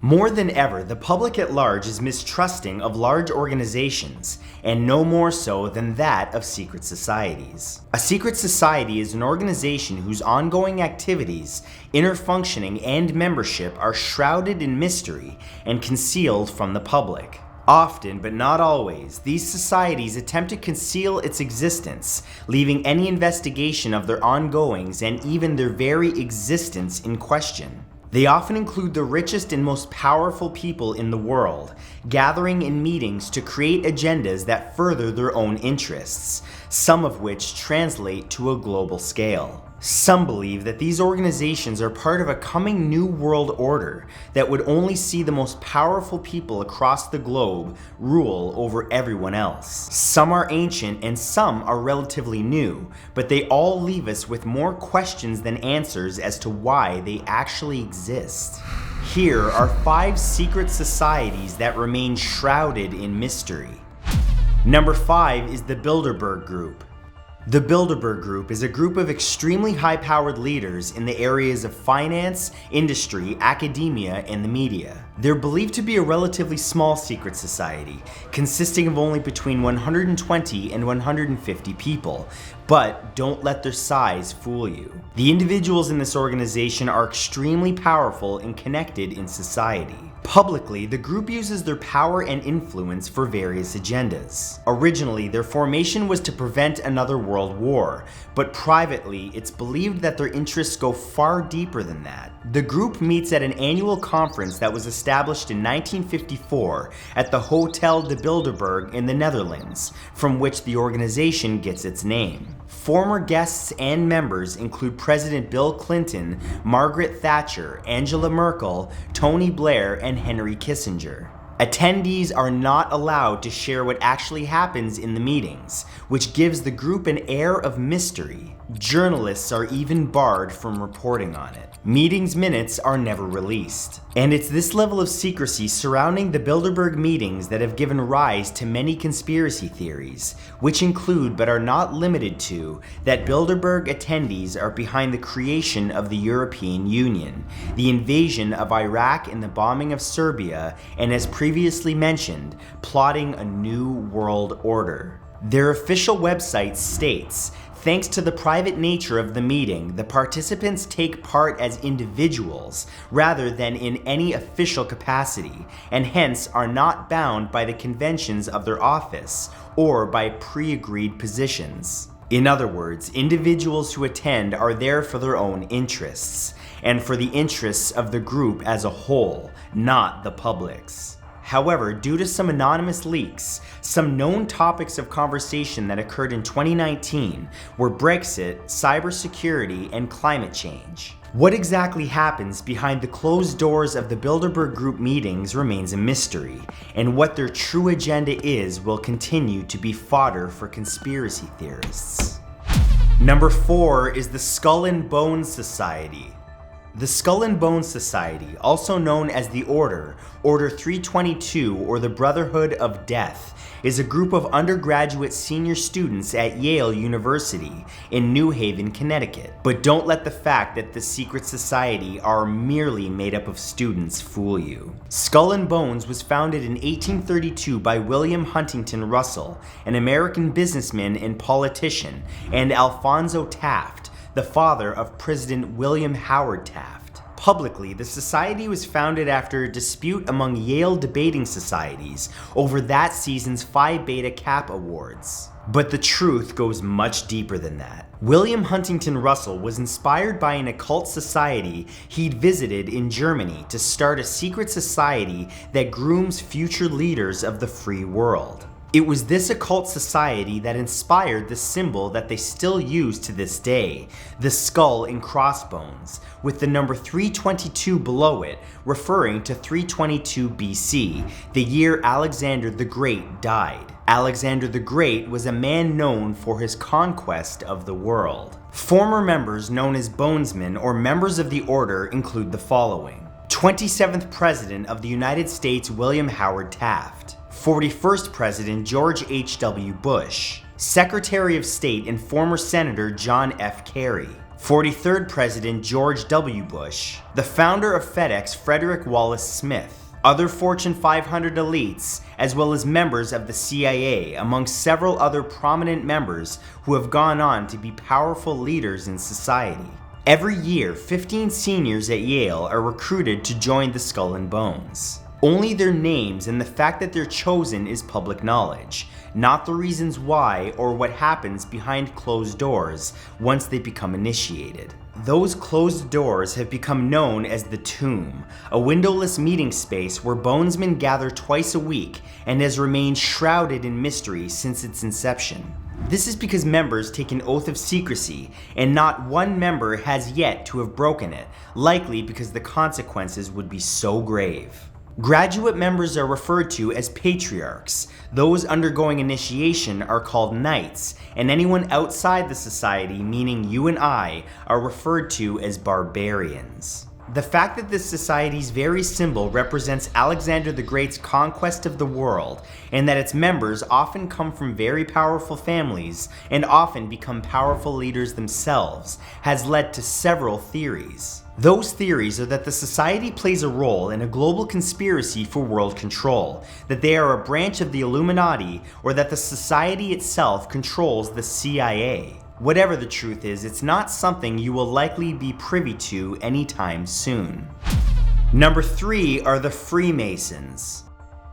More than ever, the public at large is mistrusting of large organizations, and no more so than that of secret societies. A secret society is an organization whose ongoing activities, inner functioning, and membership are shrouded in mystery and concealed from the public. Often, but not always, these societies attempt to conceal its existence, leaving any investigation of their ongoings and even their very existence in question. They often include the richest and most powerful people in the world, gathering in meetings to create agendas that further their own interests, some of which translate to a global scale. Some believe that these organizations are part of a coming new world order that would only see the most powerful people across the globe rule over everyone else. Some are ancient and some are relatively new, but they all leave us with more questions than answers as to why they actually exist. Here are 5 secret societies that remain shrouded in mystery. Number 5 is the Bilderberg Group. The Bilderberg Group is a group of extremely high-powered leaders in the areas of finance, industry, academia, and the media. They're believed to be a relatively small secret society, consisting of only between 120 and 150 people, but don't let their size fool you. The individuals in this organization are extremely powerful and connected in society. Publicly, the group uses their power and influence for various agendas. Originally, their formation was to prevent another world war, but privately, it's believed that their interests go far deeper than that. The group meets at an annual conference that was established in 1954 at the Hotel de Bilderberg in the Netherlands, from which the organization gets its name. Former guests and members include President Bill Clinton, Margaret Thatcher, Angela Merkel, Tony Blair, and Henry Kissinger. Attendees are not allowed to share what actually happens in the meetings, which gives the group an air of mystery. Journalists are even barred from reporting on it. Meetings minutes are never released. And it's this level of secrecy surrounding the Bilderberg meetings that have given rise to many conspiracy theories, which include but are not limited to that Bilderberg attendees are behind the creation of the European Union, the invasion of Iraq and the bombing of Serbia, and as previously mentioned, plotting a new world order. Their official website states, thanks to the private nature of the meeting, the participants take part as individuals rather than in any official capacity, and hence are not bound by the conventions of their office or by pre-agreed positions. In other words, individuals who attend are there for their own interests, and for the interests of the group as a whole, not the public's. However, due to some anonymous leaks, some known topics of conversation that occurred in 2019 were Brexit, cybersecurity, and climate change. What exactly happens behind the closed doors of the Bilderberg Group meetings remains a mystery, and what their true agenda is will continue to be fodder for conspiracy theorists. Number 4 is the Skull and Bones Society. The Skull and Bones Society, also known as the Order 322, or the Brotherhood of Death, is a group of undergraduate senior students at Yale University in New Haven, Connecticut. But don't let the fact that the secret society are merely made up of students fool you. Skull and Bones was founded in 1832 by William Huntington Russell, an American businessman and politician, and Alphonso Taft, the father of President William Howard Taft. Publicly, the society was founded after a dispute among Yale debating societies over that season's Phi Beta Kappa Awards. But the truth goes much deeper than that. William Huntington Russell was inspired by an occult society he'd visited in Germany to start a secret society that grooms future leaders of the free world. It was this occult society that inspired the symbol that they still use to this day, the skull and crossbones, with the number 322 below it, referring to 322 BC, the year Alexander the Great died. Alexander the Great was a man known for his conquest of the world. Former members known as Bonesmen or members of the order include the following: 27th President of the United States William Howard Taft, 41st President George H.W. Bush, Secretary of State and former Senator John F. Kerry, 43rd President George W. Bush, the founder of FedEx Frederick Wallace Smith, other Fortune 500 elites, as well as members of the CIA, among several other prominent members who have gone on to be powerful leaders in society. Every year, 15 seniors at Yale are recruited to join the Skull and Bones. Only their names and the fact that they're chosen is public knowledge, not the reasons why or what happens behind closed doors once they become initiated. Those closed doors have become known as the Tomb, a windowless meeting space where bonesmen gather twice a week and has remained shrouded in mystery since its inception. This is because members take an oath of secrecy, and not one member has yet to have broken it, likely because the consequences would be so grave. Graduate members are referred to as patriarchs. Those undergoing initiation are called knights, and anyone outside the society, meaning you and I, are referred to as barbarians. The fact that this society's very symbol represents Alexander the Great's conquest of the world, and that its members often come from very powerful families and often become powerful leaders themselves, has led to several theories. Those theories are that the society plays a role in a global conspiracy for world control, that they are a branch of the Illuminati, or that the society itself controls the CIA. Whatever the truth is, it's not something you will likely be privy to anytime soon. Number 3 are the Freemasons.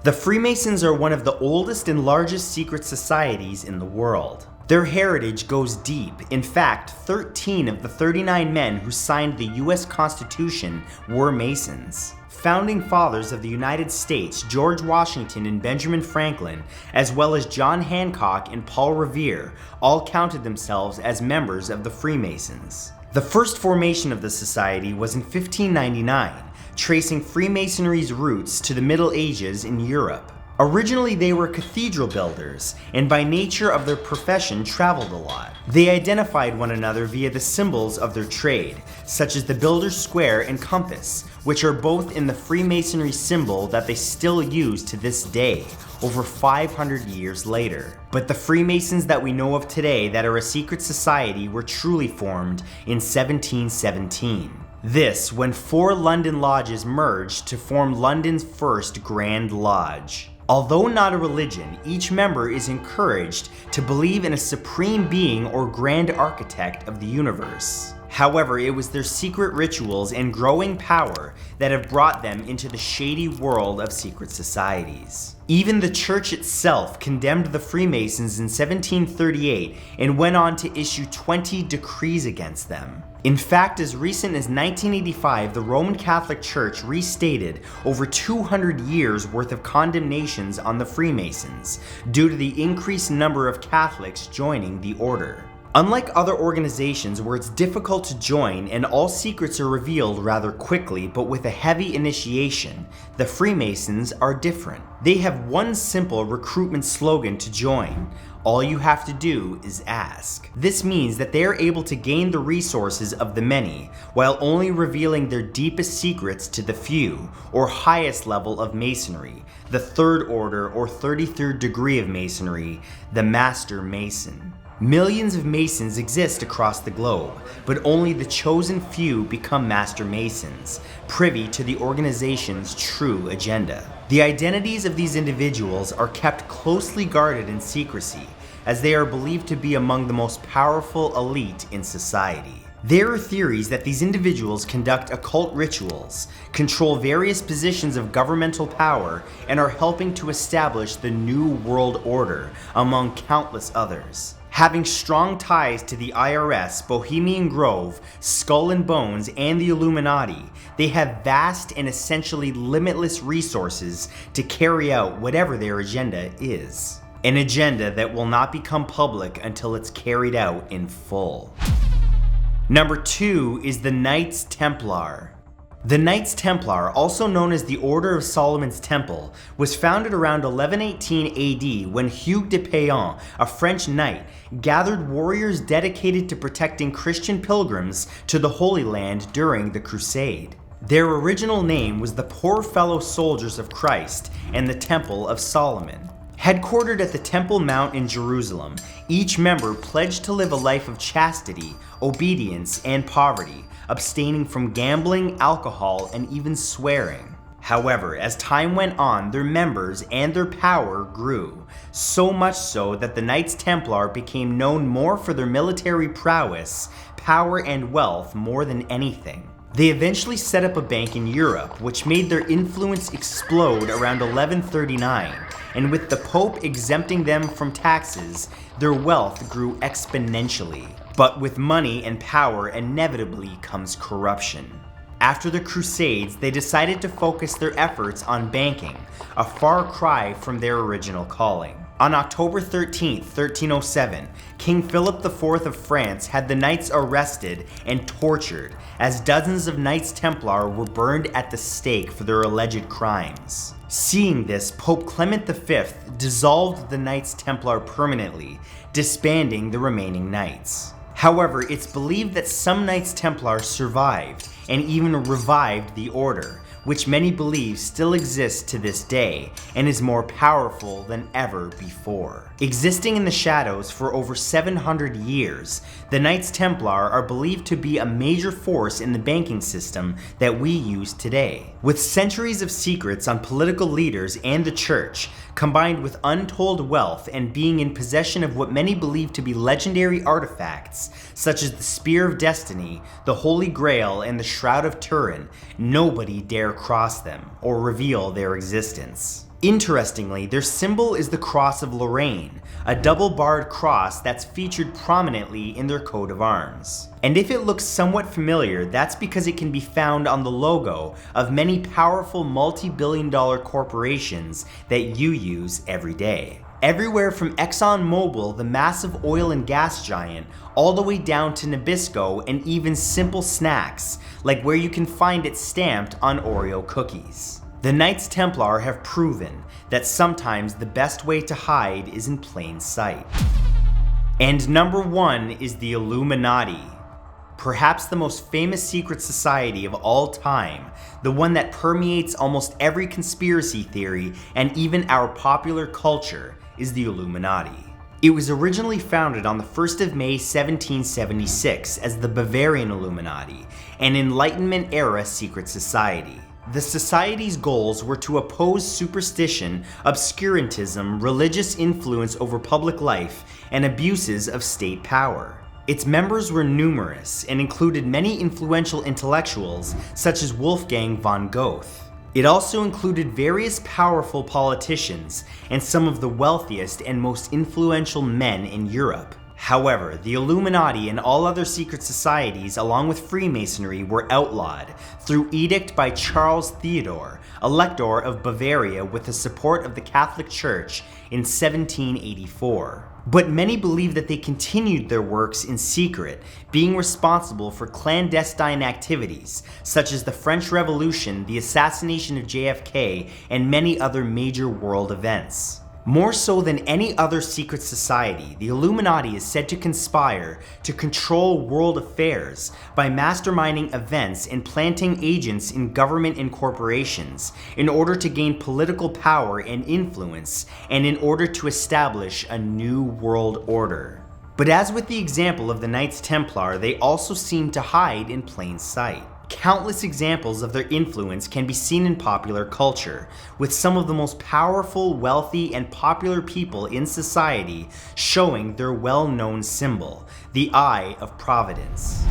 The Freemasons are one of the oldest and largest secret societies in the world. Their heritage goes deep. In fact, 13 of the 39 men who signed the US Constitution were Masons. Founding fathers of the United States, George Washington and Benjamin Franklin, as well as John Hancock and Paul Revere, all counted themselves as members of the Freemasons. The first formation of the society was in 1599, tracing Freemasonry's roots to the Middle Ages in Europe. Originally, they were cathedral builders, and by nature of their profession traveled a lot. They identified one another via the symbols of their trade, such as the builder's square and compass, which are both in the Freemasonry symbol that they still use to this day, over 500 years later. But the Freemasons that we know of today that are a secret society were truly formed in 1717. This, when 4 London lodges merged to form London's first Grand Lodge. Although not a religion, each member is encouraged to believe in a supreme being or grand architect of the universe. However, it was their secret rituals and growing power that have brought them into the shady world of secret societies. Even the church itself condemned the Freemasons in 1738 and went on to issue 20 decrees against them. In fact, as recent as 1985, the Roman Catholic Church restated over 200 years worth of condemnations on the Freemasons due to the increased number of Catholics joining the order. Unlike other organizations where it's difficult to join and all secrets are revealed rather quickly but with a heavy initiation, the Freemasons are different. They have one simple recruitment slogan to join: all you have to do is ask. This means that they are able to gain the resources of the many while only revealing their deepest secrets to the few, or highest level of Masonry, the third order or 33rd degree of Masonry, the Master Mason. Millions of Masons exist across the globe, but only the chosen few become Master Masons, privy to the organization's true agenda. The identities of these individuals are kept closely guarded in secrecy, as they are believed to be among the most powerful elite in society. There are theories that these individuals conduct occult rituals, control various positions of governmental power, and are helping to establish the New World Order, among countless others. Having strong ties to the IRS, Bohemian Grove, Skull and Bones, and the Illuminati, they have vast and essentially limitless resources to carry out whatever their agenda is. An agenda that will not become public until it's carried out in full. Number 2 is the Knights Templar. The Knights Templar, also known as the Order of Solomon's Temple, was founded around 1118 AD when Hugues de Payens, a French knight, gathered warriors dedicated to protecting Christian pilgrims to the Holy Land during the Crusade. Their original name was the Poor Fellow Soldiers of Christ and the Temple of Solomon. Headquartered at the Temple Mount in Jerusalem, each member pledged to live a life of chastity, obedience, and poverty, abstaining from gambling, alcohol, and even swearing. However, as time went on, their members and their power grew, so much so that the Knights Templar became known more for their military prowess, power, and wealth more than anything. They eventually set up a bank in Europe, which made their influence explode around 1139, and with the Pope exempting them from taxes, their wealth grew exponentially. But with money and power inevitably comes corruption. After the Crusades, they decided to focus their efforts on banking, a far cry from their original calling. On October 13, 1307, King Philip IV of France had the knights arrested and tortured, as dozens of Knights Templar were burned at the stake for their alleged crimes. Seeing this, Pope Clement V dissolved the Knights Templar permanently, disbanding the remaining knights. However, it's believed that some Knights Templar survived and even revived the order, which many believe still exists to this day and is more powerful than ever before. Existing in the shadows for over 700 years, the Knights Templar are believed to be a major force in the banking system that we use today. With centuries of secrets on political leaders and the church, combined with untold wealth and being in possession of what many believe to be legendary artifacts, such as the Spear of Destiny, the Holy Grail, and the Shroud of Turin, nobody dare cross them or reveal their existence. Interestingly, their symbol is the Cross of Lorraine, a double-barred cross that's featured prominently in their coat of arms. And if it looks somewhat familiar, that's because it can be found on the logo of many powerful multi-billion-dollar corporations that you use every day. Everywhere from ExxonMobil, the massive oil and gas giant, all the way down to Nabisco and even simple snacks, like where you can find it stamped on Oreo cookies. The Knights Templar have proven that sometimes the best way to hide is in plain sight. And number 1 is the Illuminati. Perhaps the most famous secret society of all time, the one that permeates almost every conspiracy theory and even our popular culture, is the Illuminati. It was originally founded on the 1st of May 1776 as the Bavarian Illuminati, an Enlightenment-era secret society. The society's goals were to oppose superstition, obscurantism, religious influence over public life, and abuses of state power. Its members were numerous and included many influential intellectuals such as Wolfgang von Goethe. It also included various powerful politicians and some of the wealthiest and most influential men in Europe. However, the Illuminati and all other secret societies, along with Freemasonry, were outlawed through edict by Charles Theodore, Elector of Bavaria, with the support of the Catholic Church in 1784. But many believe that they continued their works in secret, being responsible for clandestine activities such as the French Revolution, the assassination of JFK, and many other major world events. More so than any other secret society, the Illuminati is said to conspire to control world affairs by masterminding events and planting agents in government and corporations in order to gain political power and influence, and in order to establish a new world order. But as with the example of the Knights Templar, they also seem to hide in plain sight. Countless examples of their influence can be seen in popular culture, with some of the most powerful, wealthy, and popular people in society showing their well-known symbol, the Eye of Providence.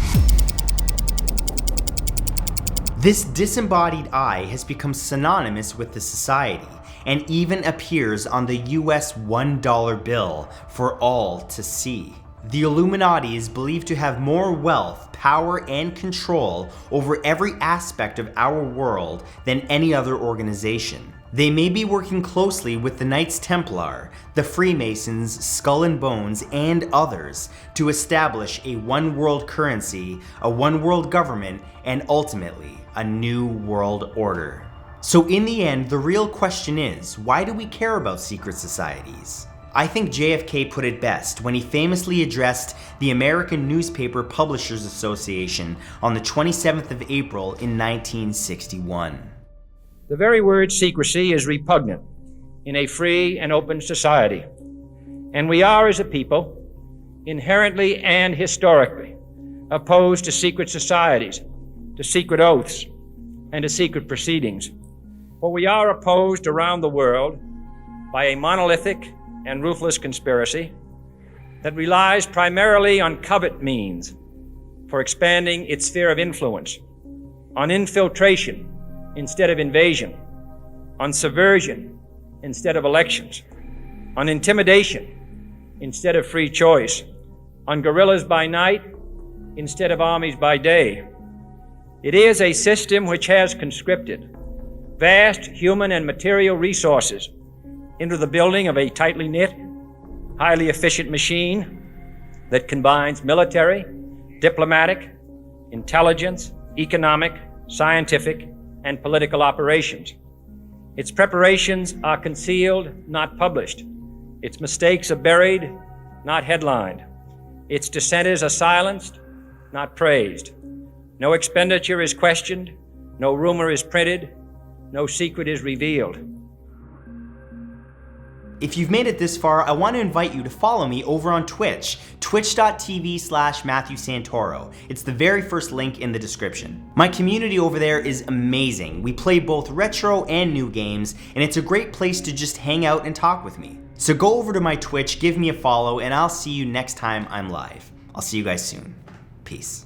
This disembodied eye has become synonymous with the society, and even appears on the US $1 bill for all to see. The Illuminati is believed to have more wealth, power, and control over every aspect of our world than any other organization. They may be working closely with the Knights Templar, the Freemasons, Skull and Bones, and others to establish a one-world currency, a one-world government, and ultimately, a new world order. So in the end, the real question is, why do we care about secret societies? I think JFK put it best when he famously addressed the American Newspaper Publishers Association on the 27th of April in 1961. The very word secrecy is repugnant in a free and open society. And we are, as a people, inherently and historically opposed to secret societies, to secret oaths, and to secret proceedings. For we are opposed around the world by a monolithic and ruthless conspiracy that relies primarily on covert means for expanding its sphere of influence, on infiltration instead of invasion, on subversion instead of elections, on intimidation instead of free choice, on guerrillas by night instead of armies by day. It is a system which has conscripted vast human and material resources into the building of a tightly knit, highly efficient machine that combines military, diplomatic, intelligence, economic, scientific, and political operations. Its preparations are concealed, not published. Its mistakes are buried, not headlined. Its dissenters are silenced, not praised. No expenditure is questioned, no rumor is printed, no secret is revealed. If you've made it this far, I want to invite you to follow me over on Twitch, twitch.tv/Matthew Santoro. It's the very first link in the description. My community over there is amazing. We play both retro and new games, and it's a great place to just hang out and talk with me. So go over to my Twitch, give me a follow, and I'll see you next time I'm live. I'll see you guys soon. Peace.